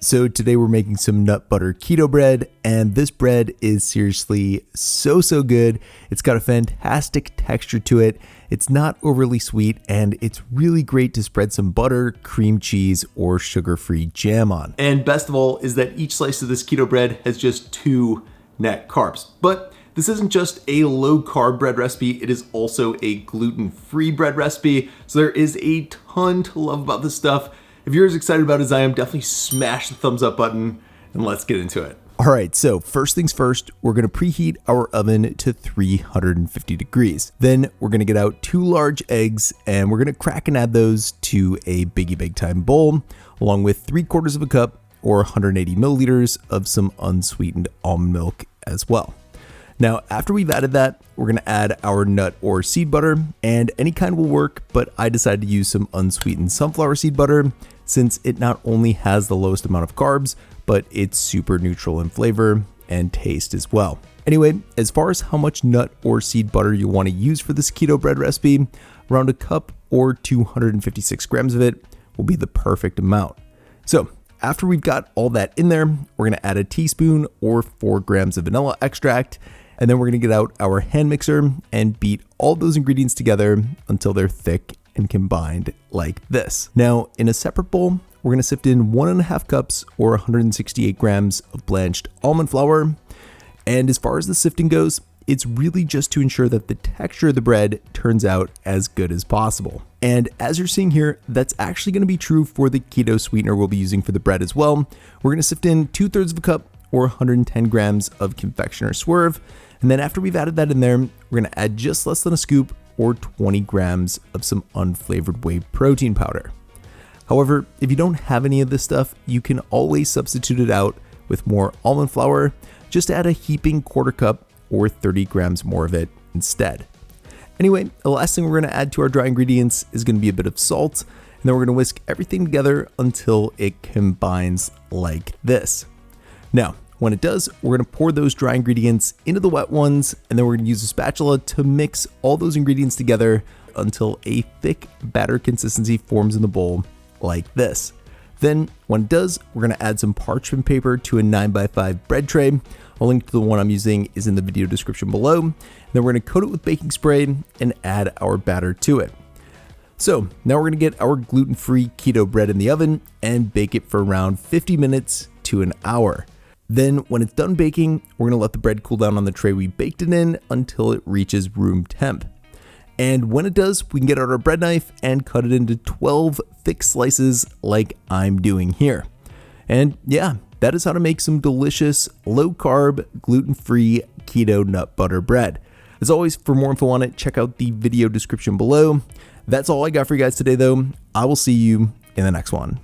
So today we're making some nut butter keto bread, and this bread is seriously so good. It's got a fantastic texture to it. It's not overly sweet, and it's really great to spread some butter, cream cheese, or sugar-free jam on. And best of all is that each slice of this keto bread has just 2 net carbs. But this isn't just a low carb bread recipe, it is also a gluten-free bread recipe. So there is a ton to love about this stuff. If you're as excited about it as I am, definitely smash the thumbs up button and let's get into it. All right, so first things first, we're gonna preheat our oven to 350 degrees. Then we're gonna get out 2 large eggs and we're gonna crack and add those to a biggie big time bowl, along with 3/4 of a cup or 180 milliliters of some unsweetened almond milk as well. Now, after we've added that, we're gonna add our nut or seed butter, and any kind will work, but I decided to use some unsweetened sunflower seed butter since it not only has the lowest amount of carbs, but it's super neutral in flavor and taste as well. Anyway, as far as how much nut or seed butter you wanna use for this keto bread recipe, around a cup or 256 grams of it will be the perfect amount. So, after we've got all that in there, we're gonna add a teaspoon or 4 grams of vanilla extract, and then we're gonna get out our hand mixer and beat all those ingredients together until they're thick and combined like this. Now, in a separate bowl, we're gonna sift in 1.5 cups or 168 grams of blanched almond flour. And as far as the sifting goes, it's really just to ensure that the texture of the bread turns out as good as possible. And as you're seeing here, that's actually gonna be true for the keto sweetener we'll be using for the bread as well. We're gonna sift in 2/3 of a cup or 110 grams of confectioner swerve. And then after we've added that in there, we're gonna add just less than a scoop or 20 grams of some unflavored whey protein powder. However, if you don't have any of this stuff, you can always substitute it out with more almond flour. Just add a heaping 1/4 cup or 30 grams more of it instead. Anyway, the last thing we're gonna add to our dry ingredients is gonna be a bit of salt, and then we're gonna whisk everything together until it combines like this. Now, when it does, we're gonna pour those dry ingredients into the wet ones, and then we're gonna use a spatula to mix all those ingredients together until a thick batter consistency forms in the bowl like this. Then, when it does, we're gonna add some parchment paper to a 9x5 bread tray. A link to the one I'm using is in the video description below. And then we're gonna coat it with baking spray and add our batter to it. So now we're gonna get our gluten-free keto bread in the oven and bake it for around 50 minutes to an hour. Then when it's done baking, we're gonna let the bread cool down on the tray we baked it in until it reaches room temp. And when it does, we can get out our bread knife and cut it into 12 thick slices like I'm doing here. And yeah, that is how to make some delicious, low carb, gluten-free keto nut butter bread. As always, for more info on it, check out the video description below. That's all I got for you guys today though. I will see you in the next one.